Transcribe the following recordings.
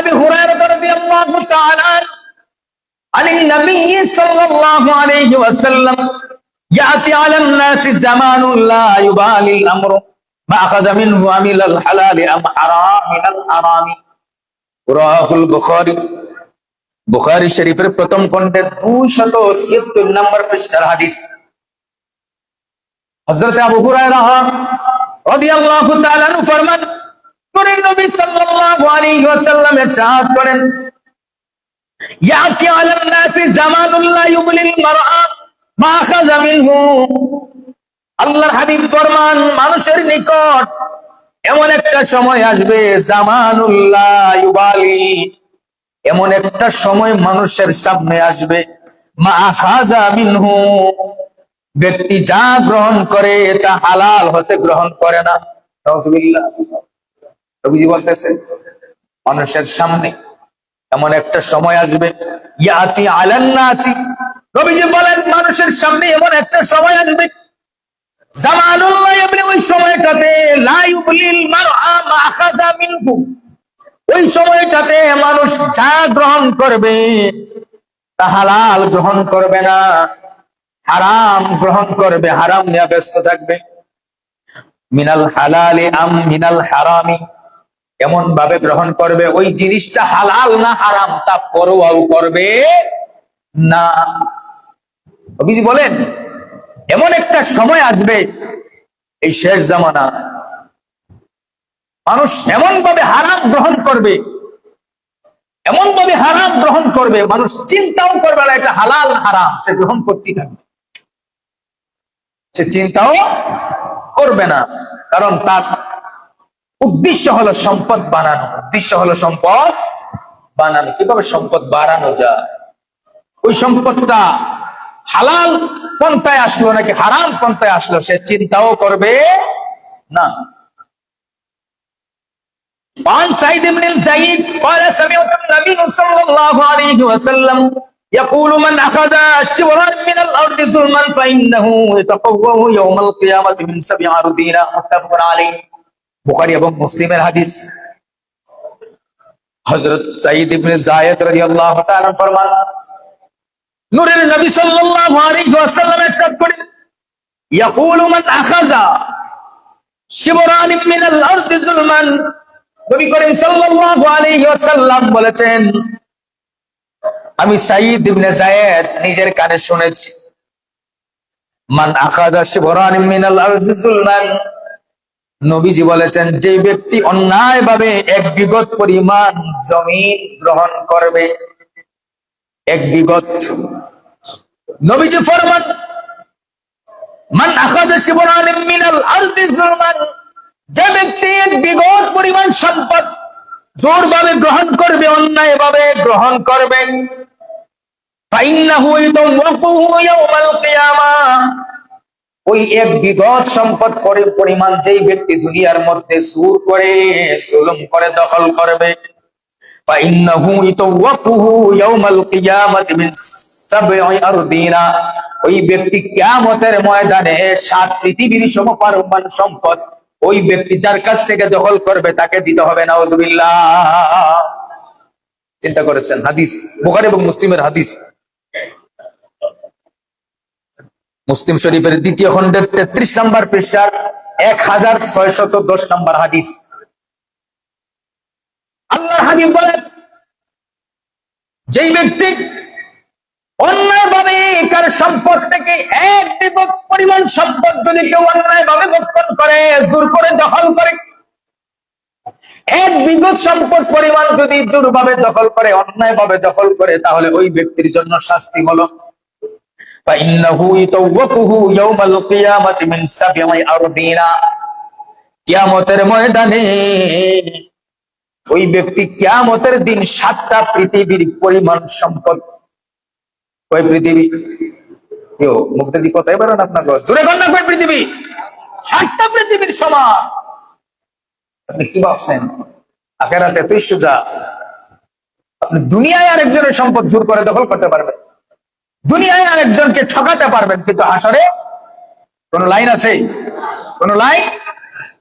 أبي هريرة رضي الله تعالى عن النبي صلى الله عليه وسلم يأتي على الناس زمان لا يبالي الأمر ما أخذ منه من الحلال أم حرام من الحرام رواه البخاري বুখারী শরীফের প্রথম খণ্ডের 276 নম্বর পৃষ্ঠার হাদিস। হযরত আবু হুরায়রা রাদিয়াল্লাহু তাআলা আনহু ফরমান, নূরের নবী সাল্লাল্লাহু আলাইহি ওয়াসাল্লাম ইরশাদ করেন, ইয়াতি আলান নাসি জামানুন লা ইউবলিল মারআ মা আখাযা মিনহু। আল্লাহর হাবিব ফরমান, মানুষের নিকট এমন একটা সময় আসবে, জামানুল লা ইউবালি, এমন একটা সময় মানুষের সামনে আসবে, মা আখাযা মিনহু, ব্যক্তি যা গ্রহণ করে তা হালাল হতে গ্রহণ করে না। নাউযুবিল্লাহ। নবীজি বলতেছেন, মানুষের সামনে এমন একটা সময় আসবে, ইয়াতি আলান নাসি, নবীজি বলেন মানুষের সামনে এমন একটা সময় আসবে, জামানুল লা ইউবলি, ওই সময়টাতে লা ইউবলিল মারআ মা আখাযা মিনহু, ওই সময়টাতে মানুষ যা গ্রহণ করবে তা হালাল গ্রহণ করবে না, হারাম গ্রহণ করবে, হারাম নিয়ে ব্যস্ত থাকবে। মিনাল হালালি আম মিনাল হারামি, এমন ভাবে গ্রহণ করবে ওই জিনিসটা হালাল না হারাম তা পরোয়াও করবে না। নবীজি বলেন এমন একটা সময় আসবে এই শেষ জামানা, মানুষ এমন ভাবে হারাম গ্রহণ করবে, এমন ভাবে হারাম গ্রহণ করবে, মানুষ চিন্তাও করবে না এটা হালাল হারাম, সে গ্রহণ করতেই থাকবে, সে চিন্তাও করবে না, কারণ তার উদ্দেশ্য হলো সম্পদ বানানো, উদ্দেশ্য হলো সম্পদ বানানো। কিভাবে সম্পদ বাড়ানো যায়, ওই সম্পদটা হালাল পন্থায় আসলো নাকি হারাম পন্থায় আসলো সে চিন্তাও করবে না। عن سعيد بن الزيد قال سمعت النبي صلى الله عليه وسلم يقول من أخذ شبرا من الأرض ظلما فإنه يتقوه يوم القيامة من 7 أرضين متفق عليه বুখারী এবং মুসলিমের হাদিস। হযরত সাঈদ ইবনে যায়েদ রাদিয়াল্লাহু তাআলা ফরমান, নূরের নবী সাল্লাল্লাহু আলাইহি ওয়াসাল্লাম ইরশাদ করেন, ইয়াকুলু মান আখাযা শিবরান মিনাল আরদি যুলমান, নবী করিম সাল্লাল্লাহু আলাইহি ওয়াসাল্লাম বলেছেন, আমি সাঈদ ইবনে যায়েদ নিজের কানে শুনেছি, মান আখাযা শিবরান মিনাল আরদি যুলমান, নবীজি বলেছেন যে ব্যক্তি অন্যায়ভাবে 1 বিঘত পরিমাণ জমিন গ্রহণ করবে, 1 বিঘত, নবীজি ফরমান, মান আখাযা শিবরান মিনাল আরদি যুলমান, যে ব্যক্তি 1 বিঘত পরিমাণ সম্পদ জোরভাবে গ্রহণ করবে, অন্যায়ভাবে গ্রহণ করবে, ফাইন্নাহু ইয়াতাওয়াক্কুহু ইয়াওমাল কিয়ামাহ, ওই 1 বিঘত সম্পদ পরিমাণ যেই ব্যক্তি দুনিয়ার মধ্যে জোর করে জুলুম করে দখল করবে, ফাইন্নাহু ইয়াতাওয়াক্কুহু ইয়াওমাল কিয়ামাতি মিন 7 আরদিনা, ওই ব্যক্তি কিয়ামতের ময়দানে 7 পৃথিবীর সমপরিমাণ সম্পদ ওই ব্যক্তি যার কাছ থেকে দখল করবে তাকে দিতে হবে। নাউযুবিল্লাহ। চিন্তা করেছেন, হাদিস বুখারী এবং মুসলিমের হাদিস। মুসলিম শরীফের 2য় খণ্ডের 33 নম্বর পৃষ্ঠার 1610 নম্বর হাদিস। আল্লাহর হাবিব বলেন, যেই ব্যক্তি অন্যায়ভাবে কার সম্পদ থেকে 1 বিঘত পরিমাণ সম্পদ যদি কেউ অন্যায়ভাবে ভক্ষণ করে, জোর করে দখল করে, 1 বিঘত সম্পদ পরিমাণ যদি জোরভাবে দখল করে, অন্যায়ভাবে দখল করে, তাহলে ওই ব্যক্তির জন্য শাস্তি হলো, ফাইন্নাহু ইয়াতাওয়াক্কুহু ইয়াওমাল কিয়ামাতি মিন 7 আরদিনা, কিয়ামতের ময়দানে ওই ব্যক্তি কিয়ামতের দিন 7টা পৃথিবীর পরিমাণ সম্পদ, ওই পৃথিবী কেউ মুক্তি কথাই বলেন আপনার জোরে কন্যা, কই পৃথিবী? 7টা পৃথিবীর সমান। আপনি কি ভাবছেন আখিরাতে এতই সোজা? আপনি দুনিয়ায় আরেকজনের সম্পদ জোর করে দখল করতে পারবেন, দুনিয়ায় আরেকজনকে ঠকাতে পারবেন, কিন্তু হাসরে কোন লাইন আছে? কোন লাইন,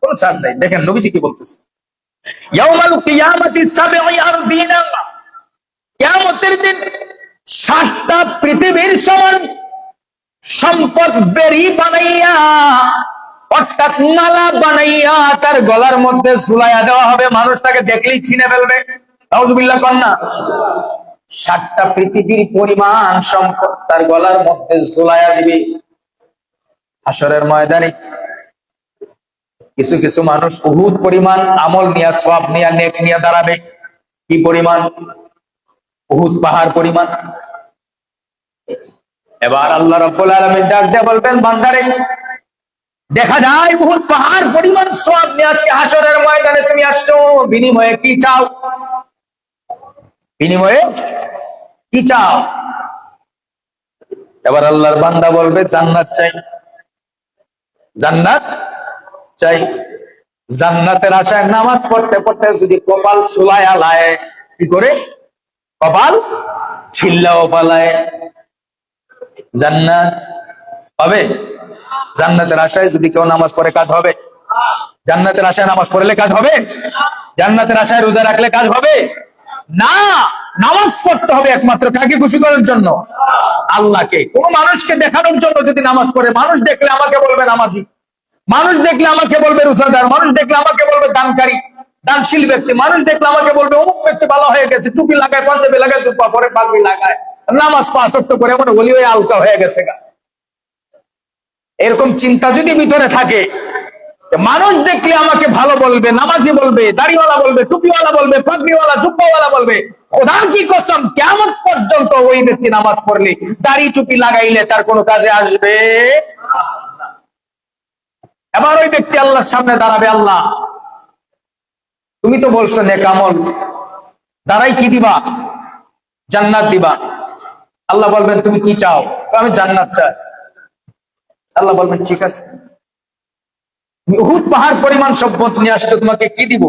কোন ছাড় নাই। দেখেন নবীজি কি বলতেছে, ইয়াউমাল কিয়ামাতি 7 আরদিনা, কিয়ামতের দিন 7টা পৃথিবীর সমান সম্পদ বেরি বানাইয়া, অর্থাৎ মালা বানাইয়া তার গলার মধ্যে ঝুলাইয়া দেওয়া হবে। মানুষ তাকে দেখলেই চিনে ফেলবে। নাউজুবিল্লাহ কন্যা। 7টা পৃথিবীর পরিমাণ সম্পদ তার গলার মধ্যে ঝুলাইয়া দিবে। হাসরের ময়দানে কিছু কিছু মানুষ উহুদ পরিমাণ আমল নিয়া, সওয়াব নিয়া, নেক নিয়া দাঁড়াবে। কি পরিমাণ? উহুদ পাহাড় পরিমাণ। এবার আল্লাহ রাব্বুল আলামিন ডাক দিয়ে বলবেন, বান্দারে, দেখা যায় উহুদ পাহাড় পরিমাণ সওয়াব নিয়ে আজকে হাসরের ময়দানে তুমি আসছো, বিনিময়ে কি চাও? বিনিময়ে কি চাও? এবার আল্লাহর বান্দা বলবে, জান্নাত চাই, জান্নাত চাই। জান্নাতের আশায় নামাজ পড়তে পড়তে যদি কপাল সুলায়া লায়, কি করে? কপাল ছিল্লাও পালায়, জান্নাত পাবে? জান্নাতের আশায় যদি কেউ নামাজ পড়ে কাজ হবে? জান্নাতের আশায় নামাজ পড়লে কাজ হবে? জান্নাতের আশায় রোজা রাখলে কাজ হবে না। নামাজ পড়তে হবে একমাত্র কাকে খুশি করার জন্য? আল্লাহকে। কোন মানুষকে দেখানোর জন্য যদি নামাজ পড়ে, মানুষ দেখলে আমাকে বলবে নামাজি, মানুষ দেখলে আমাকে বলবে রোজাদার, মানুষ দেখলে আমাকে বলবে দানকারী, দানশীল ব্যক্তি, মানুষ দেখলে আমাকে বলবে অমুক ব্যক্তি ভালো হয়ে গেছে, টুপি লাগায়, পাঞ্জাবি লাগায়, চুপা পরে পাগড়ি লাগায়, নামাজ 5 ওয়াক্ত করে এমন ওলি হয়ে আলকা হয়ে গেছে গা। এরকম চিন্তা যদি ভিতরে থাকে, মানুষ দেখলে আমাকে ভালো বলবে, নামাজি বলবে, দাড়িওয়ালা বলবে, টুপিওয়ালা বলবে, পাগড়িওয়ালা, জুব্বাওয়ালা বলবে, খোদার কি কসম, কিয়ামত পর্যন্ত ওই ব্যক্তি নামাজ পড়লে, দাড়ি টুপি লাগাইলে তার কোনো কাজে আসবে। এবার ওই ব্যক্তি আল্লাহর সামনে দাঁড়াবে, আল্লাহ তুমি তো বলছো নেক আমল, দাঁড়াই কি দিবা? জান্নাত দিবা। আল্লাহ বলবেন, তুমি কি চাও? আমি জান্নাত চাই। আল্লাহ বলবেন, ঠিক আছে, উহুদ পাহাড় পরিমাণ সম্পদ নিয়ে আসছো, তোমাকে কি দিব?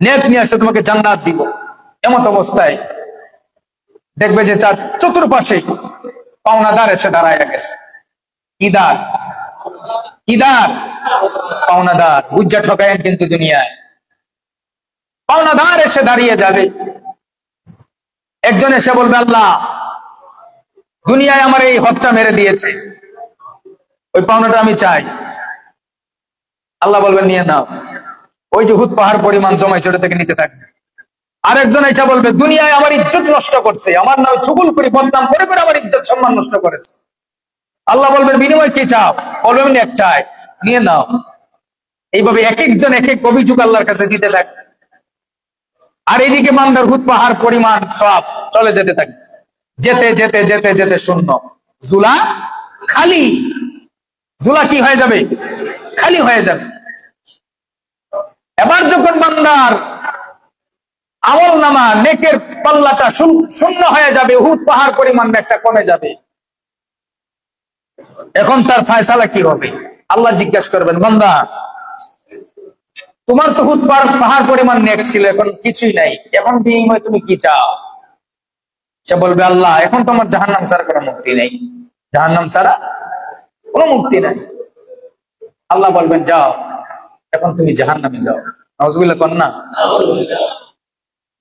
নেক নিয়ে আসছো, তোমাকে জান্নাত দিব। এমত অবস্থায় দেখবে যে তার চতুর্পাশে পাওনাদার এসে দাঁড়ায় গেছে। ইদার ইদার পাওনাদার, বুঝা ঠকায়েন কিন্তু দুনিয়ায়। পাওনাদার এসে দাঁড়িয়ে যাবে। একজন এসে বলবে, আল্লাহ দুনিয়ায় আমার এই হকটা মেরে দিয়েছে, ওই পাওনাটা আমি চাই। আল্লাহ বলবেন, নিয়ে নাও। ওই যে উহুদ পাহাড় পরিমাণ জমাই ছোট থেকে নিতে থাকবে। আরেকজন এসে বলবে, দুনিয়ায় আমার ইজ্জত নষ্ট করছে, আমার নামে চুগল করে বদনাম করে করে আমার ইজ্জত সম্মান নষ্ট করেছে। আল্লাহ বলবেন, বিনিময় কি চাও? বলবেন, এক চাই, নিয়ে নাও। এইভাবে এক একজন এক এক অভিযোগ আল্লাহর কাছে দিতে থাকবে। আর এইদিকে বান্দার উহুদ পাহাড় পরিমাণ সওয়াব চলে যেতে থাকবে। যেতে যেতে যেতে যেতে শূন্য, জুলা খালি। জুলা কি হয়ে যাবে? খালি হয়ে যাবে। এবার যখন বান্দার আমল নামা, নেকের পাল্লাটা শূন্য হয়ে যাবে, উহুদ পাহাড় পরিমাণ একটা কমে যাবে, এখন তার ফয়সালা কি হবে? আল্লাহ জিজ্ঞাসা করবেন, বান্দা তোমার তো উহুদ পাহাড় পরিমাণ নেক ছিল, এখন কিছুই নাই, এখন বিনিময়ে তুমি কি চাও? সে বলবে, আল্লাহ এখন তোমার জাহান্নাম ছাড়া কোনো মুক্তি নেই, জাহান্নাম ছাড়া কোনো মুক্তি নাই। আল্লাহ বলবেন, যাও, এখন তুমি জাহান্নামে যাও। নাউজুবিল্লাহ কন্যা।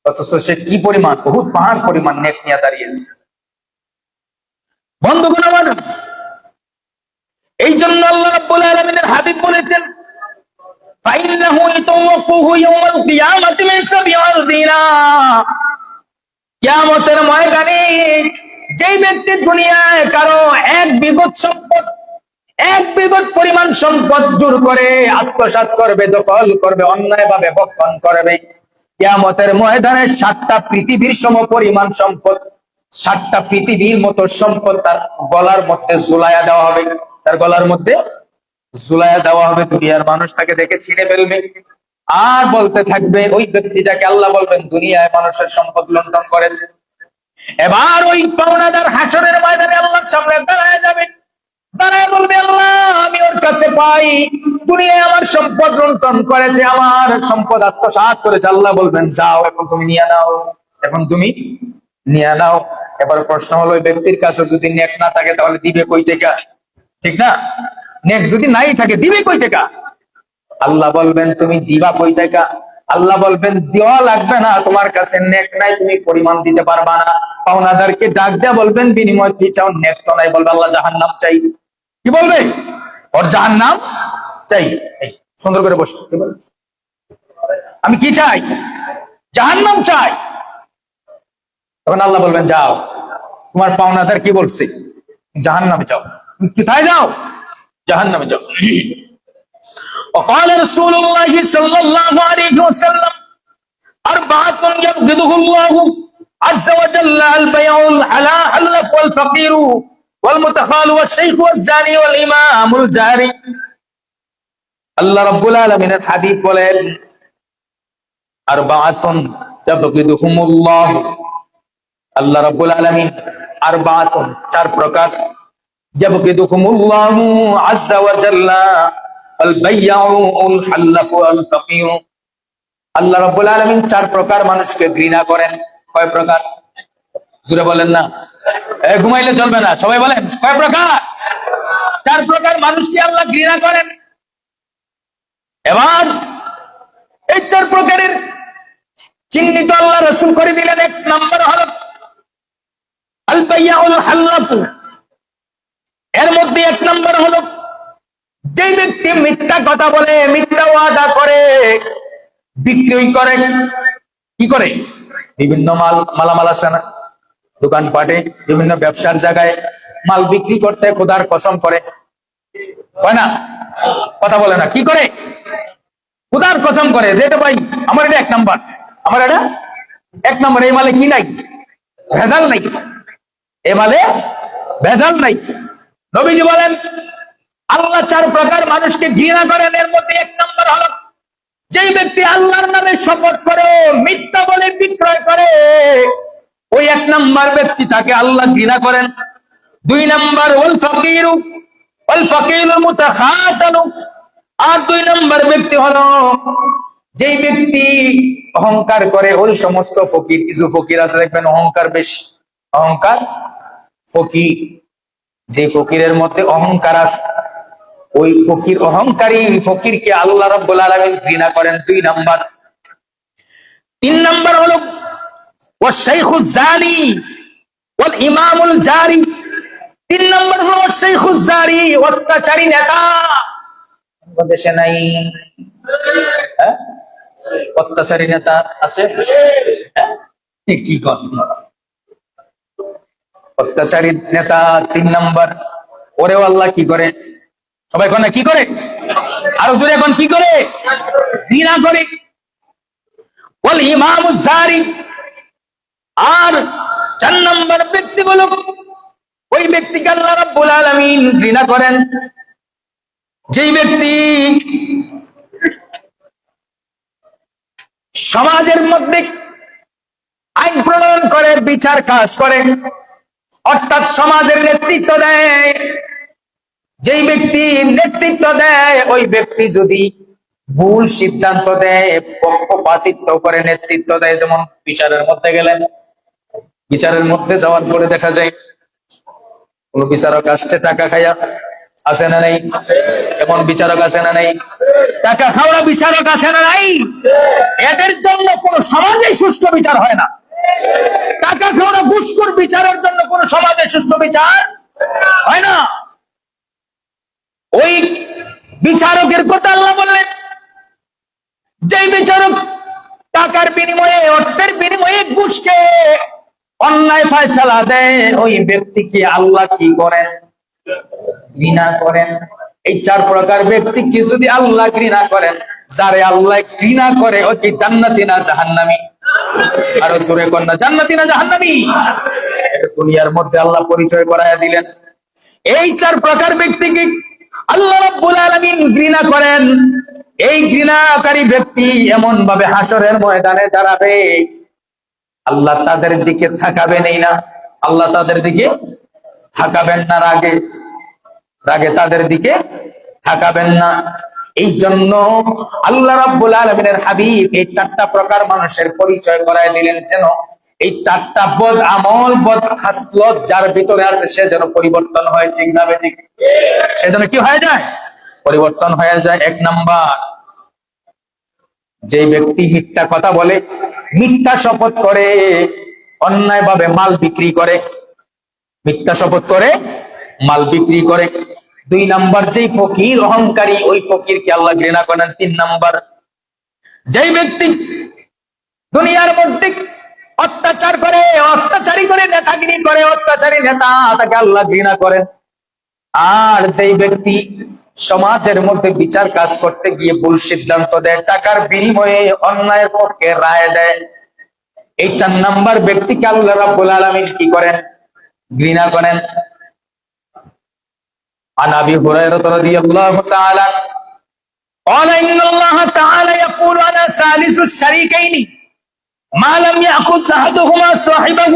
অথচ সে কি পরিমাণ উহুদ পাহাড় পরিমাণ নেক নিয়ে দাঁড়িয়েছে। বন্ধুগণ আমার, এই জন্য আল্লাহ রাব্বুল আলামিনের হাবিব বলেছেন, ফাইন্নাহু ইয়াতাওয়াক্কুহু ইয়াওমাল কিয়ামাতি মিন সাবিআল দিনা। কিয়ামতের ময়দানে যেই ব্যক্তি দুনিয়ায় কারো এক বিগত পরিমাণ সম্পদ জোর করে আত্মসাৎ করবে, দখল করবে, অন্যায়ভাবে ভক্ষণ করবে, কিয়ামতের ময়দানে 7টা পৃথিবীর সম পরিমাণ সম্পদ, 7টা পৃথিবীর মতো সম্পদ তার গলার মধ্যে ঝুলাইয়া দেওয়া হবে। তার গলার মধ্যে ঝুলাইয়া দেওয়া হবে। দুনিয়ার মানুষ তাকে দেখে চিনে ফেলবে আর বলতে থাকবে, ওই ব্যক্তিটাকে আল্লাহ বলবেন দুনিয়ায় মানুষের সম্পদ লুণ্ঠন করেছে। এবার ওই পাওনাদার হাসরের ময়দানে আল্লাহর সামনে দাঁড়ায় যাবে, দাঁড়ায় বলবে, আল্লাহ আমি ওর কাছে পাই, দুনিয়ায় আমার সম্পদ লুণ্ঠন করেছে, আমার সম্পদ আত্মসাৎ করেছে। আল্লাহ বলবেন, যাও, এখন তুমি নিয়ে নাও, এখন তুমি নিয়ে নাও। এবার প্রশ্ন হলো, ওই ব্যক্তির কাছে যদি নেক না থাকে তাহলে দিবে কই থেকে? ঠিক না? নেক যদি নাই থাকে দিবে কই থেকে? আল্লাহ বলবেন, তুমি দিবা কই থেকে? আল্লাহ বলবেন দেওয়া লাগবে না, তোমার কাছে নেক নাই, তুমি পরিমাণ দিতে পারবা না। পাওনাদারকে ডাক দেয়া বলবেন বিনিময় কি চাও? নেক তো নাই। বলবে আল্লাহ জাহান্নাম চাই। কি বলবে? ওর জাহান্নাম চাই। এই সুন্দর করে বসে আমি কি চাই? জাহান্নাম চাই। তখন আল্লাহ বলবেন যাও, তোমার পাওনাদার কি বলছে? জাহান্নামে যাও। তুমি কোথায় যাও? জাহান্নামে যাও। وقال رسول الله صلى الله عليه وسلم أربعة يبغضه الله عز وجل: البيع الحلف والفقير والمتخال والشيخ والزاني والإمام الجاري। আল্লাহ রাব্বুল আলামিনের হাবিব বলেন আরবাআতুন ইয়াবগিদুহুমুল্লাহ, আল্লাহ রাব্বুল আলামিন আরবাআতুন চার প্রকার, ইয়াবগিদুহুমুল্লাহু আযজা ওয়া জাল্লা আল বাইয়্যু আল হাল্লাফু আল ফাকির। আল্লাহ রাব্বুল আলামিন চার প্রকার মানুষকে ঘৃণা করেন। কয় প্রকার? জোরে বলেন না, ঘুমাইলে চলবে না, সবাই বলেন কয় প্রকার? চার প্রকার মানুষকে আল্লাহ ঘৃণা করেন। এবার এই চার প্রকারের চিহ্নিত আল্লাহ রাসূল করে দিলেন। এক নম্বর হলো আল বাইয়্যুল হাল্লাফু। এর মধ্যে এক নম্বর হলো যে ব্যক্তি মিথ্যা কথা বলে, মিথ্যা ওয়াদা করে, বিক্রি করে। কি করে? বিভিন্ন মালামাল আছে না দোকানপাটে, বিভিন্ন ব্যবসার জায়গায় মাল বিক্রি করতে খোদার কসম করে, হয় না? কথা বলে না, কি করে? খোদার কসম করে যে এটা ভাই আমার এটা এক নাম্বার, আমার এটা এক নাম্বার, এই মালে কি নাই? ভেজাল নাই, এ মালে ভেজাল নাই। নবীজি বলেন আল্লাহ চার প্রকার মানুষকে ঘৃণা করেন। এর মধ্যে এক নম্বর হলো যে ব্যক্তি আল্লাহর নামে শপথ করে মিথ্যা বলে বিক্রয় করে, ওই এক নম্বর ব্যক্তি, তাকে আল্লাহ ঘৃণা করেন। দুই নম্বর ওয়াল ফাকিরুল মুতাখাতানু। আর দুই নম্বর ব্যক্তি হলো যেই ব্যক্তি অহংকার করে। ওই সমস্ত ফকির, কিছু ফকির আছে দেখবেন অহংকার বেশি, অহংকার ফকির, যে ফকিরের মধ্যে অহংকার আছে, ওই ফকির, অহংকারী ফকিরকে আল্লাহ রাব্বুল আলামিন ঘৃণা করেন। দুই নাম্বার। তিন নাম্বার হলো ওয়া শাইখুজ জানি ওয়াল ইমামুল জারি। তিন নাম্বার হলো ওয়া শাইখুজ জারি, অত্যাচারী নেতা। দেশে নাই? হ্যাঁ, অত্যাচারী নেতা আছে। কি কথা? অত্যাচারী নেতা তিন নাম্বার। ওরেও আল্লাহ কি করে? সবাই এখন কি করে? আরো জোরে এখন কি করে? ঘৃণা করে। ওয়াল ইমামুজ জারি। আর চার নম্বর ব্যক্তি হলো ওই ব্যক্তিকে আল্লাহ রাব্বুল আলামিন ঘৃণা করেন যেই ব্যক্তি সমাজের মধ্যে আইন প্রণয়ন করে, বিচার কাজ করে, অর্থাৎ সমাজের নেতৃত্ব দেয়। যেই ব্যক্তি নেতৃত্ব দেয়, ওই ব্যক্তি যদি ভুল সিদ্ধান্ত দেয়, পক্ষপাতিত্ব করে নেতৃত্ব দেয়, যেমন বিচারের মধ্যে গেলেন, বিচারের মধ্যে যাওয়ার পরে দেখা যায় কোন বিচারক আসছে টাকা খাইয়া, আছে না নেই? এমন বিচারক আছে না নেই? টাকা খাওয়া বিচারক আছে না নাই? এদের জন্য কোন সমাজে সুষ্ঠু বিচার হয় না। টাকা খাওয়া ঘুষখোর বিচারের জন্য কোন সমাজে সুষ্ঠু বিচার হয় না। ওই বিচারকের কথা আল্লাহ বললেন, যেই বিচারক টাকার বিনিময়ে, অর্থের বিনিময়ে ঘুষকে অন্যায় ফয়সালা দেয়, ওই ব্যক্তিকে আল্লাহ কি করেন? ঘৃণা করেন। এই চার প্রকার ব্যক্তিকে যদি আল্লাহ ঘৃণা করেন, যারে আল্লাহ ঘৃণা করে ও কি জান্নাতি না জাহান্নামী? আরো জোরে কন্যা, জান্নাতি না জাহান্নামী? দুনিয়ার মধ্যে আল্লাহ পরিচয় করায়া দিলেন। এই চার প্রকার ব্যক্তিকে আল্লাহ রাব্বুল আলামিন ঘৃণা করেন। এই ঘৃণাকারী ব্যক্তি এমন ভাবে হাসরের ময়দানে দাঁড়াবে, আল্লাহ তাদের দিকে তাকাবেন না, আল্লাহ তাদের দিকে তাকাবেন না, রাগে রাগে তাদের দিকে তাকাবেন না। এই জন্য আল্লাহ রাব্বুল আলামিনের হাবিব এই চারটা প্রকার মানুষের পরিচয় করায় দিলেন, যেন এই চারটা বদ আমল, বদ খাসলত যার ভিতরে আছে সে যেন পরিবর্তন হয়। ঠিক না বেঠিক? সে যেন কি হয়ে যায়? পরিবর্তন হয়ে যায়। এক নাম্বার, যে ব্যক্তি মিথ্যা কথা বলে, মিথ্যা শপথ করে, অন্যায়ভাবে মাল বিক্রি করে, মিথ্যা শপথ করে মাল বিক্রি করে। 2 নাম্বার, যেই ফকির অহংকারী, ওই ফকিরকে আল্লাহ ঘৃণা করেন। 3 নাম্বার, যেই ব্যক্তি দুনিয়ার মধ্যে অত্যাচার করে, অত্যাচারী করে, নেতাগিরি করে, অত্যাচারী নেতা, তাকে আল্লাহ ঘৃণা করেন। আর যেই ব্যক্তি সমাজের মধ্যে বিচার কাজ করতে গিয়ে ভুল সিদ্ধান্ত দেয়, টাকার বিনিময়ে অন্যায়ের পক্ষে রায় দেয়, এই 4 নাম্বার ব্যক্তিকে আল্লাহ রাব্বুল আলামিন কি করেন? ঘৃণা করেন। عن ابي هريره رضي الله تعالى قال ان الله تعالى يقول انا ثالث الشريكين ما لم ياخذ احدهما صاحبه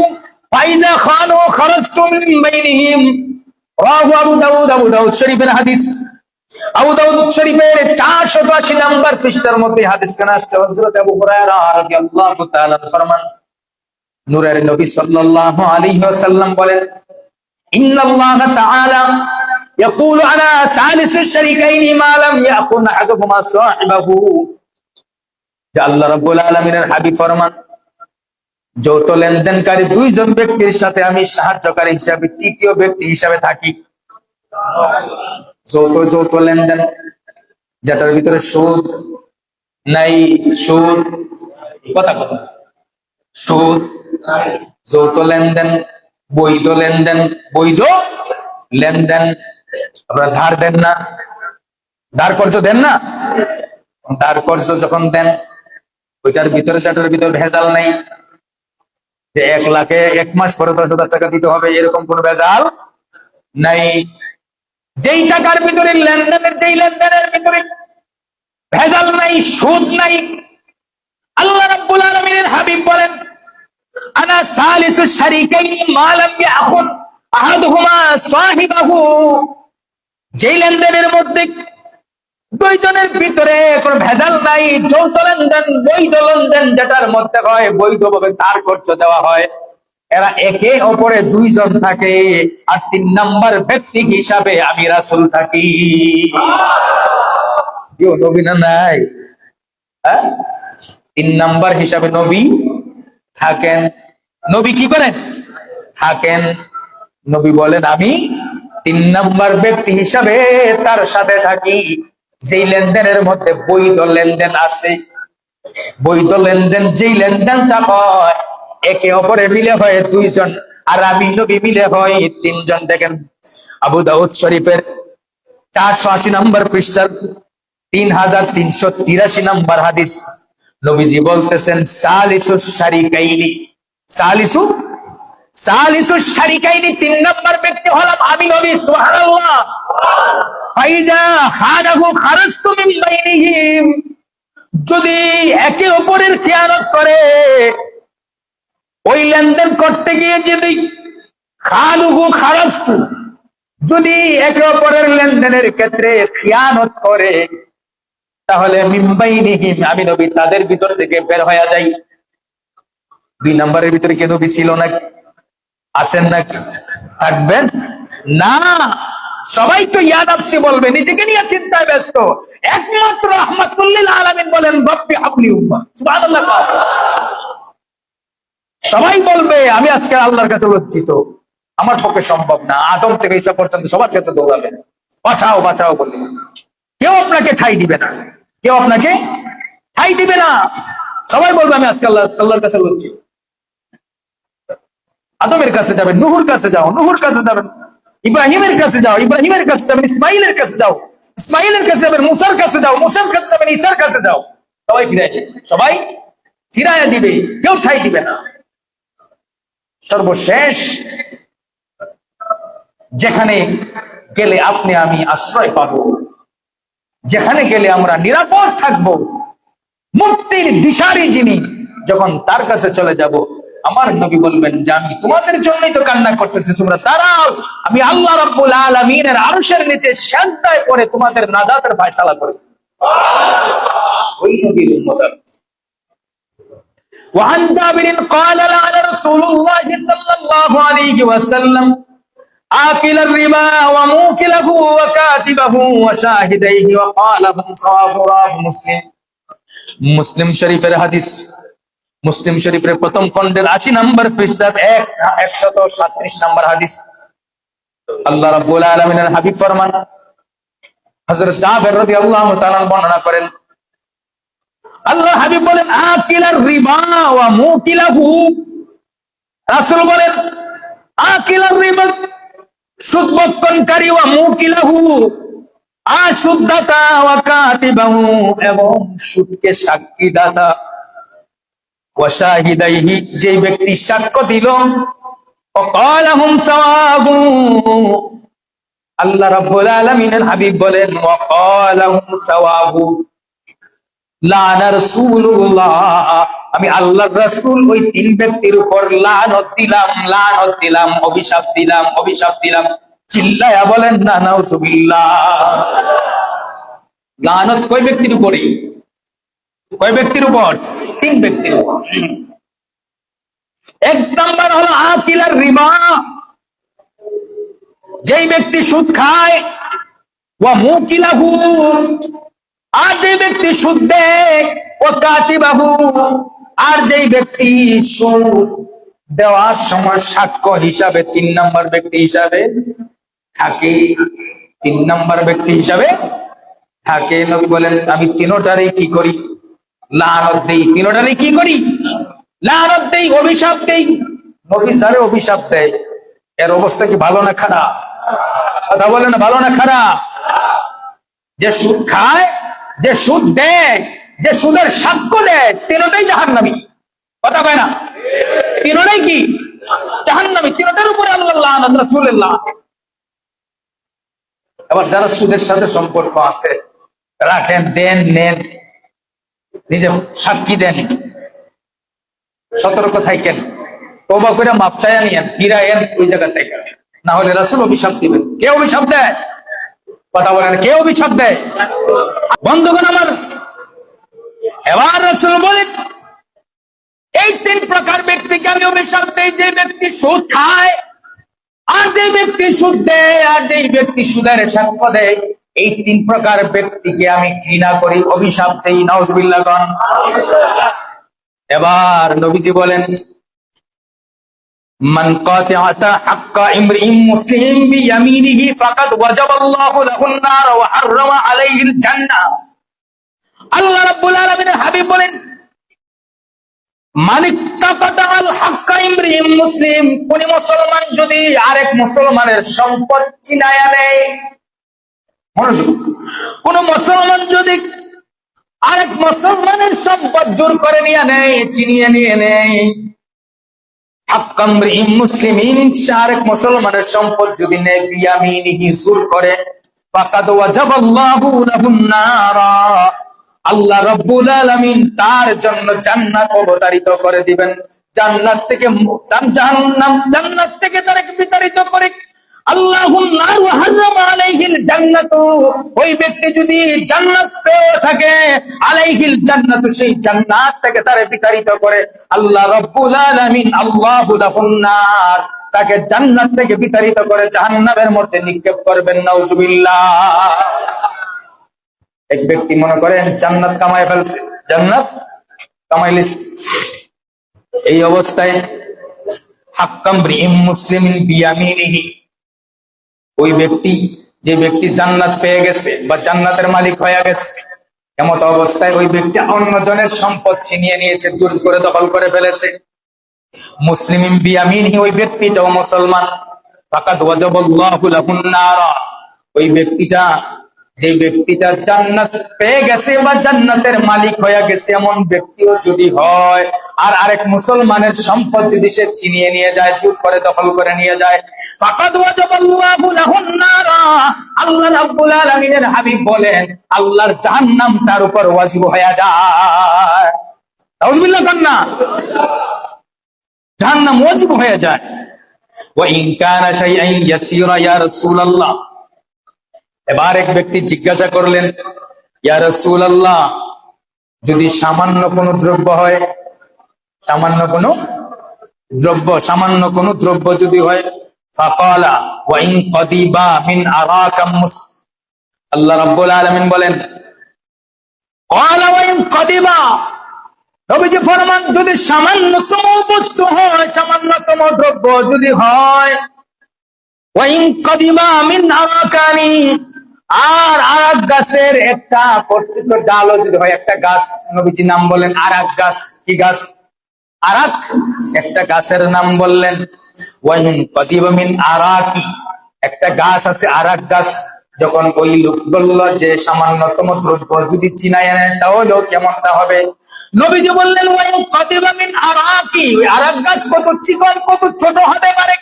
فاذا خانوا خرجت من بينهم رواه ابو داউদ শরীফের হাদিস। আবু দাউদ শরীফের 480 নম্বর পৃষ্ঠার মধ্যে হাদিস খানা আসছে। হযরত আবু হুরায়রা রাদিয়াল্লাহু তাআলা ফরমান, নূরের নবী সাল্লাল্লাহু আলাইহি ওয়াসাল্লাম বলেন, ইন্নাল্লাহ তাআলা ইয়াকুলু আনা সালিসু শারীকাইনি মা লাম ইয়াকুন আহাদুহুমা সাহিবাহু। যে আল্লাহ রাব্বুল আলামিনের হাবিব ফরমান, যৌথ লেনদেনকারী 2 জন ব্যক্তির সাথে আমি সাহায্যকারী হিসাবে, তৃতীয় ব্যক্তি হিসাবে থাকি। যৌথ লেনদেন, যেটার ভিতরে সুদ নাই, সুদ কথা সুদ, যৌথ লেনদেন, বৈধ লেনদেন, বৈধ লেনদেন। আপনারা ধার দেন না, ধার কর্জ দেন না, ধার কর্জ যখন দেন, ওইটার ভিতরে সেটার ভিতরে ভেজাল নাই যে 1 লাখে 1 মাস পরে 10,000 টাকা দিতে হবে, এরকম কোন ভেজাল নাই। যেই টাকার ভিতরে লেনদেনের, যেই লেনদেনের ভিতরে ভেজাল নাই, সুদ নাই, আল্লাহ রাব্বুল আলামিনের হাবিব বলেন, আনা সালিসু শারীকাইনি মা লাম ইয়াখুদ আহাদুহুমা সাহিবাহু। যেই লেনদেনের মধ্যে 2 জনের ভিতরে কোনো ভেজাল নাই, যৌথ লেনদেন, বৈধ লেনদেন, যেটার মধ্যে হয় বৈধভাবে ধার কর্জ দেওয়া হয়, এরা একে অপরে 2 জন থাকে। আর 3 নাম্বার ব্যক্তি হিসাবে আমি রাসূল থাকি। কেউ নবী না নাই? 3 নাম্বার হিসাবে নবী থাকেন। নবী কি করেন? থাকেন। নবী বলেন, আমি 3 নাম্বার ব্যক্তি হিসাবে তার সাথে থাকি। যেই লেনদেনের মধ্যে বৈধ লেনদেন আছে, বৈধ লেনদেন, যেই লেনদেনটা হয় একে অপরে মিলে হয় 2 জন, আর আমি নবী মিলে হয় 3 জন। দেখেন আবু দাউদ শরীফের 480 নম্বর পৃষ্ঠার 3383 নম্বর হাদিস, নবীজি বলতেছেন, সালিসু শারীকাইনি, সালিসু শারীকাইনি, 3 নম্বর ব্যক্তি হলাম আমি নবী। সুবহানাল্লাহ। ফাইজা খানাহু খারাজতু মিন বাইনিহিম, যদি একে অপরের খেয়ানত করে, ওই লেনদেন করতে গিয়ে যদি খালুহু খারাজতু, যদি একে অপরের লেনদেনের ক্ষেত্রে খেয়ানত করে, তাহলে মিন বাইনিহিম, আমি নবী তাদের ভিতর থেকে বের হয়ে যাই। 2 নম্বরের ভিতরে কি নবী ছিল নাকি? আছেন নাকি? থাকবেন না। সবাই তো ইয়া নাফসি বলবে, নিজেকে নিয়ে চিন্তায় ব্যস্ত। একমাত্র রাহমাতুল লিল আলামিন বলেন, রব্বি হাবলি উম্মাহ। সুবহানাল্লাহ। সবাই বলবে, আমি আজকে আল্লাহর কাছে লজ্জিত, আমার পক্ষে সম্ভব না। আদম থেকে ঈসা পর্যন্ত সবার কাছে দৌড়াবেন, বাঁচাও বাঁচাও বলে। কেউ আপনাকে ঠাঁই দিবে না, কেউ আপনাকে ঠাঁই দিবে না। সবাই বলবে, আমি আজকে আল্লাহর কাছে লজ্জিত। আদমের কাছে যাবেন, নূহুর কাছে যাও, নূহুর কাছে যাবেন, ইব্রাহিমের কাছে যাও, ইব্রাহিমের কাছে যাবেন, ইসমাইলের কাছে যাও, ইসমাইলের কাছে যাবেন, মুসার কাছে যাও, মুসার কাছে যাবেন, ঈসার কাছে যাও। সবাই ফিরাই যাবে, সবাই ফিরাইয়া দিবে, কেউ ঠাঁই দিবে না। সর্বশেষ যেখানে গেলে আপনি আমি আশ্রয় পাবো, যেখানে গেলে আমরা নিরাপদ থাকবো, মুক্তির দিশারি যিনি, যখন তার কাছে চলে যাব, আমার নবী বলবেন যে আমি তোমাদের জন্যই তো কান্না করতেছি, তোমরা দাঁড়াও, আমি আল্লাহ রাব্বুল আলামিনের আরশের নিচে সিজদায় পড়ে তোমাদের নাজাতের ফয়সালা করব। ওই নবীর উম্মত। وعن جابر قال لعن رسول الله صلى الله عليه وسلم آكل الربا وموكله وكاتبه وشاهديه وقال هم صواب. رواه مسلم. মুসলিম শরীফের হাদিস, মুসলিম শরীফের প্রথম খণ্ডের 80 নম্বর পৃষ্ঠা 137 নম্বর হাদিস। আল্লাহ রাব্বুল আলামিনের হাবিব ফরমান, হযরত জাবের রাদিয়াল্লাহু তাআলা বর্ণনা করেন, আল্লাহ হাবিব বলেন, আকিলার রিবা ওয়া মুকিলাহু। রাসূল বলেন, আকিলার রিবা, সুদ ভক্ষণকারী, ওয়া মুকিলাহু, আর সুদদাতা, ওয়া কাতিবাহু, এবং সুদকে সাক্ষীদাতা, ওয়া শাহিদাইহি, যে ব্যক্তি সাক্ষ্য দিল, ও ক্বালাহুম সাওয়াবু, আল্লাহ রাব্বুল আলামিনের হাবিব বলেন, ওয়া ক্বালাহুম সাওয়াবু, লানা রাসূলুল্লাহ, আমি আল্লাহর রাসূল ওই তিন ব্যক্তির উপর লানত দিলাম, লানত দিলাম, অভিশাপ দিলাম, অভিশাপ দিলাম। চিল্লায়া বলেন না নাউজুবিল্লাহ। লানত কয় ব্যক্তির উপরে? কয় ব্যক্তির উপর? তিন ব্যক্তির উপর। এক নাম্বার হলো আকিলার রিবা, যেই ব্যক্তি সুদ খায়, ওয়া মুকিলাহু, আর যে ব্যক্তি সুদ দেয়, ও কাতিবাহু, আর যেই ব্যক্তি সুদ দেওয়ার সময় সাক্ষ্য হিসাবে তিন নাম্বার ব্যক্তি হিসাবে থাকে, তিন নাম্বার ব্যক্তি হিসাবে থাকে। নবী বলেন, আমি তিনোটারই কি করি? লানত দেই। তিনোটারই কি করি? লানত দেই, অভিশাপ দেই। নবী যারে অভিশাপ দেয়, এর অবস্থা কি ভালো না খারাপ? কথা বলে না, ভালো না খারাপ? যে সুদ খায়, যে সুদ দেয়, যে সুদের সাক্ষ্য দেয়, তিনটাই জাহান্নামী। কথা কয় না? তিনটাই কি জাহান্নামী। তিনটার উপরে আল্লাহ লানত, রাসূলুল্লাহ। আবার যারা সুদের সাথে সম্পর্ক আছে, রাখেন, দেন, নেন, নিজে সাক্ষী দেন, সতর্ক থাকেন, তওবা করে মাফ চাইয়া নিয়েন, ফিরায়েন ওই জায়গা থেকে, না হলে রাসূল অভিশাপ দিবেন। কে অভিশাপ দেয়? কথা বলেন, কে অভিশাপ দেয়? বন্ধুগণ আমার, এবার রাসূল বলেন, এই তিন প্রকার ব্যক্তিকে আমি অভিশাপ দেই। যে ব্যক্তি সুদ খায়, আর যে ব্যক্তি সুদ দেয়, আর যে ব্যক্তি সুদের সাক্ষ্য দেয়, এই তিন প্রকার ব্যক্তিকে আমি ঘৃণা করি, অভিশাপ দেই। নাউজুবিল্লাহ। এবার নবীজি বলেন, মান কাতাআতা হাক্কা ইমরিইন মুসলিম বিয়ামিনিহি ফাকাদ ওয়াজাবাল্লাহু লাহুন নার ওয়া হাররামা আলাইহিল জান্নাহ। আল্লাহ রাব্বুল আলামিনের হাবিব বলেন, মান ইত্তাকাতাল হাক্কা ইমরিইন মুসলিম, কোন মুসলমান যদি আরেক মুসলমানের সম্পদ ছিনায়া নেয়, মনোযোগ, কোন মুসলমান যদি আরেক মুসলমানের সম্পদ জোর করে নিয়ে নেয়, ছিনিয়ে নিয়ে নেয়, হাক্কাম ইমরিইন মুসলিমিন, আরেক মুসলমানের সম্পদ যদি নেয়, বিয়ামিনিহি, জোর করে, ফাকাদ ওয়াজাবাল্লাহু লাহুন নার, আল্লাহ রাব্বুল আলামিন তার জন্য জান্নাত অবতারিত করে দিবেন। জান্নাত থেকে জান্নাত থেকে তাকে বিতাড়িত করে আল্লাহুন নার ওয়া হাররামা আলাইহিল জান্নাত। ওই ব্যক্তি যদি জান্নাত পেয়ে থাকে, আলাইহিল জান্নাত, সেই জান্নাত থেকে তারে বিতাড়িত করে আল্লাহ রাব্বুল আলামিন, আল্লাহু লাহুন নার, তাকে জান্নাত থেকে বিতাড়িত করে জাহান্নামের মধ্যে নিক্ষেপ করবেন। নাউজুবিল্লাহ। এক ব্যক্তি মনে করেন জান্নাত কামায় ফেলছে, জান্নাত কামাইলিছে, এই অবস্থায় হাক্কাম ইমরিইন মুসলিমিন বিয়ামিনিহি, ওই ব্যক্তি, যে ব্যক্তি জান্নাত পেয়ে গেছে বা জান্নাতের মালিক হয়ে গেছে, এমত অবস্থায় ওই ব্যক্তি অন্যজনের সম্পদ ছিনিয়ে নিয়েছে, জোর করে দখল করে ফেলেছে। মুসলিমিন বিয়ামিনিহি, ওই ব্যক্তিটাও মুসলমান। ফাকাদ ওয়াজাবাল্লাহু লাহুন নার, ওই ব্যক্তিটা, যে ব্যক্তিটা জান্নাত পেয়ে গেছে বা জান্নাতের মালিক হয়ে গেছে, এমন ব্যক্তিও যদি হয়, আর আরেক মুসলমানের সম্পদ যদি সে ছিনিয়ে নিয়ে যায়, জোর করে দখল করে নিয়ে যায়, ফাকাদ ওয়াজাবাল্লাহু লাহুন নার, আল্লাহ রাব্বুল আলামিনের হাবিব বলেন, আল্লাহর জাহান্নাম তার উপর ওয়াজিব হয়ে যায়। নাউজুবিল্লাহ। কান্না, জাহান্নাম ওয়াজিব হয়ে যায়। ওয়া ইন কানা শাইআন ইয়াসীরা ইয়া রাসূলুল্লাহ। এবার এক ব্যক্তি জিজ্ঞাসা করলেন, ইয়া রাসূলুল্লাহ, যদি সামান্য কোনো দ্রব্য হয়, সামান্য কোনো দ্রব্য, সামান্য কোনো দ্রব্য যদি হয়, ফাকালা ওয়া ইন কাদিবা মিন আরাকাম, আল্লাহ রাব্বুল আলামিন বলেন, ক্বালা ওয়া ইন কাদিমা, নবীজি ফরমান যদি সামান্যতম বস্তু হয়, সামান্যতম দ্রব্য যদি হয়, ওয়া ইন কাদিমা মিন আরাকানি, আর আরাক গাছের একটা কর্তৃত ডালও যদি হয়, একটা গাছ, নবীজি নাম বলেন আরাক গাছ। কি গাছ? আরাক, একটা গাছের নাম বললেন। ওয়া ইন কাদিমা মিন আরাকি, একটা গাছ আছে আরাক গাছ। যখন ওই লোক বলল যে সামান্যতম দ্রব্য যদি চিনায় নেয় তাহলেও কেমনটা হবে, নবীজি বললেন ওয়া ইন কাদিমা মিন আরাকি, ওই আরাক গাছ কত চিকন কত ছোট হতে পারে।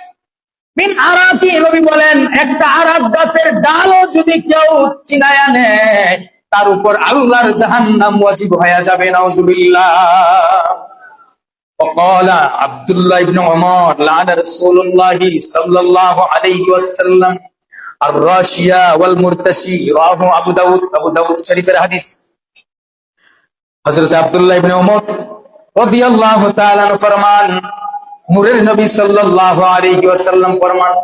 মিন আরাকি, নবী বলেন একটা আরাক গাছের ডালও যদি কেউ চিনায়া নেয় তার উপর আল্লাহর জাহান্নাম ওয়াজিব হয়ে যাবে। নাউজুবিল্লাহ। وقال عبد الله بن عمر لعن رسول الله صلى الله عليه وسلم الراشية والمرتشي، رواه আবু দাউদ শরীফের হাদিস। হযরত আব্দুল্লাহ ইবনে ওমর রাদিয়াল্লাহু তাআলা আনহু ফরমান, নূরের নবী সাল্লাল্লাহু আলাইহি ওয়াসাল্লাম ফরমান,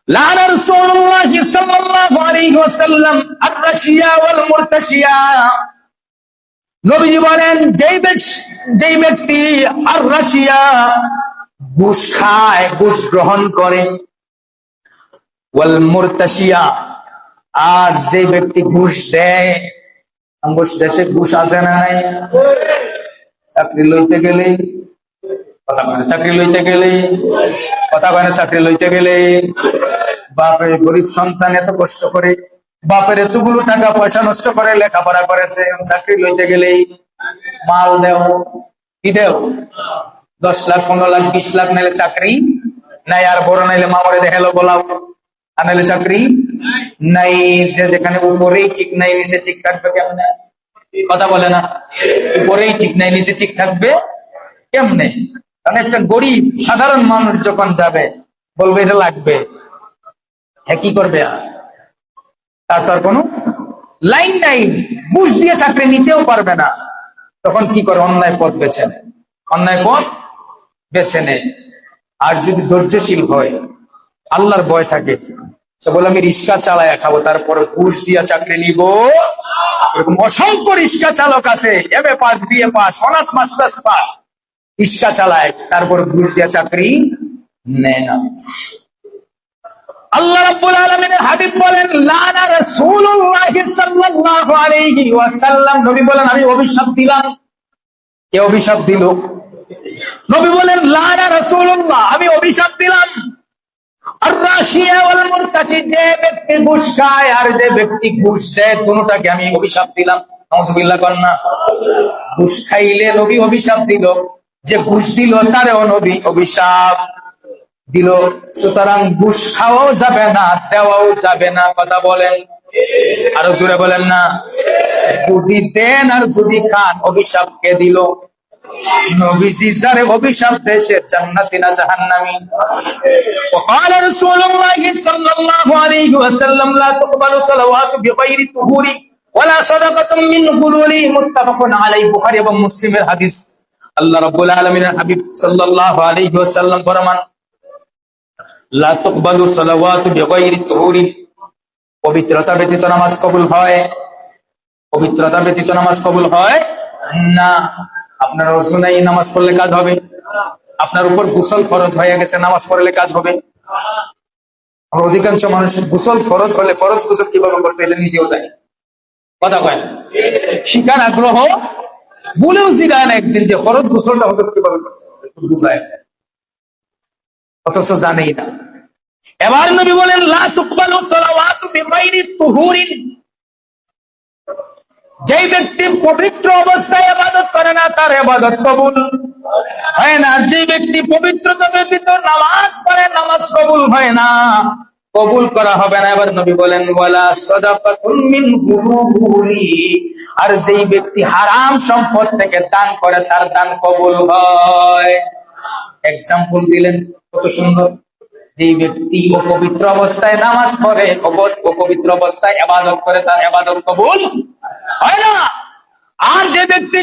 লানা রাসূলুল্লাহ সাল্লাল্লাহু আলাইহি ওয়াসাল্লাম আর-রাশিয়া ওয়াল মুরতাশিয়া, নবীজি বলেন যেই ব্যক্তি আর-রাশিয়া ঘুষ খায়, ঘুষ গ্রহণ করে, ওয়াল মুরতাশিয়া, আর যে ব্যক্তি ঘুষ দেয়। আমাদের দেশে ঘুষ আছে না নাই? চাকরি লইতে গেলে চাকরি লইতে গেলে বাপের গরিব সন্তান এত কষ্ট করে, বাপের এতগুলো টাকা পয়সা নষ্ট করে লেখাপড়া করেছে, চাকরি লইতে গেলেই মাল দেও, কি দেও, 10 লাখ 15 লাখ 20 লাখ নাইলে চাকরি নাই, আর বড় নাইলে মামরে দেখালো বলাও, আর নাইলে চাকরি নাই। যে যেখানে উপরেই ঠিক নাই নিচে ঠিক থাকবে কেমনে? কথা বলে না, উপরেই ঠিক নাই নিচে ঠিক থাকবে কেমনে? কারণ একটা গরিব সাধারণ মানুষ যখন যাবে বলবে এটা লাগবে, হ্যাঁ কি করবে? তার তো আর কোনো লাইন নাই, ঘুষ দিয়ে চাকরি নিতেও পারবে না। তখন কি করে? অন্যায় পথ বেছে নেয়, অন্যায় পথ বেছে নেয়। আর যদি ধৈর্যশীল হয়, আল্লাহর ভয় থাকে, সে বলে আমি রিক্সা চালায় খাবো, তারপরে ঘুষ দিয়া চাকরি নিব, এরকম অসংখ্য রিক্সা চালক আছে, MA pass, BA pass, honours masters pass, রিক্সা চালায়, তারপর ঘুষ দিয়া চাকরি নেয় না। আল্লাহ রাব্বুল আলামিনের হাবিব বলেন, লানা রাসূলুল্লাহ সাল্লাল্লাহু আলাইহি ওয়াসাল্লাম, নবী বলেন আমি অভিশাপ দিলাম। কে অভিশাপ দিল? নবী বলেন লানা রাসূলুল্লাহ, আমি অভিশাপ দিলাম। আর-রাশিয়া ওয়াল মুরতাশি, যে ব্যক্তি ঘুষ খায় আর যে ব্যক্তি ঘুষ দেয়, দুটোটাকে আমি অভিশাপ দিলাম। নাউজুবিল্লাহ কন্না। ঘুষ খাইলে নবী অভিশাপ দিল, যে ঘুষ দিল তারও নবী অভিশাপ দিল। সুতরাং ঘুষ খাওয়াও যাবে না, দেওয়াও যাবে না। কথা বলেন, আরো জোরে বলেন না। যদি দেন আর যদি খান, অভিশাপ কে দিল? নবীজি যারে অভিশাপ দেয় সে জান্নাতি না জাহান্নামী? وقال رسول الله صلى الله عليه وسلم لا تقبل صلوات بغير طهور ولا صدقة من غلول, মুত্তাফাক আলাইহি, বুখারী এবং মুসলিমের হাদিস। আল্লাহ রাব্বুল আলামিনের হাবিব সাল্লাল্লাহু আলাইহি ওয়াসাল্লাম ফরমান, লা তুকবালু সালাওয়াতু বিগাইরি তুহুরি, পবিত্রতা ব্যতীত নামাজ কবুল হয়, পবিত্রতা ব্যতীত নামাজ কবুল হয় না। আপনার ওযু নাই, নামাজ পড়লে কাজ হবে? আপনার উপর গোসল ফরজ হয়ে গেছে, নামাজ পড়লে কাজ হবে? আমরা অধিকাংশ মানুষ গোসল ফরজ হলে ফরজ গোসল কিভাবে করতে এটা নিজেও জানি, কথা কয় না। শিকার আগ্রহ বলেও জিগায় না একদিন যে ফরজ গোসলটা হজর কিভাবে করতে হবে, বুঝায়, অথচ জানেই না। এবার নবী বলেন লা তুকবালু সালাওয়াতু বিগাইরি তুহুরিন, যেই ব্যক্তি পবিত্র অবস্থায় ইবাদত করে না তার ইবাদত কবুল হয় না। যে ব্যক্তি পবিত্রতা ব্যতীত নামাজ পড়ে, নামাজ কবুল হয় না, কবুল করা হবে না। এবার নবী বলেন ওয়ালা সাদাকাতুন মিন গুরুরি, আর যেই ব্যক্তি হারাম সম্পদ থেকে দান করে তার দান কবুল হয়। এক্সাম্পল দিলেন কত সুন্দর। যেই ব্যক্তি অপবিত্র অবস্থায় নামাজ পড়ে, অপবিত্র অবস্থায় ইবাদত করে, তার ইবাদত কবুল হয় না। আর যে ব্যক্তি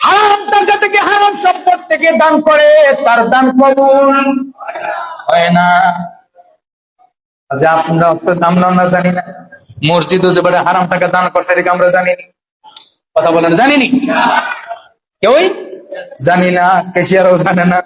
হারাম টাকা থেকে, হারাম সম্পদ থেকে দান করে, তার দান কবুল হয় না। আচ্ছা, আমরা জানি না, মসজিদও যে হারাম টাকা দান করছে এটাকে আমরা জানি। কথা বলেন, জানিনি? কেউই জানি না, ক্যাশিয়ারও জানে না।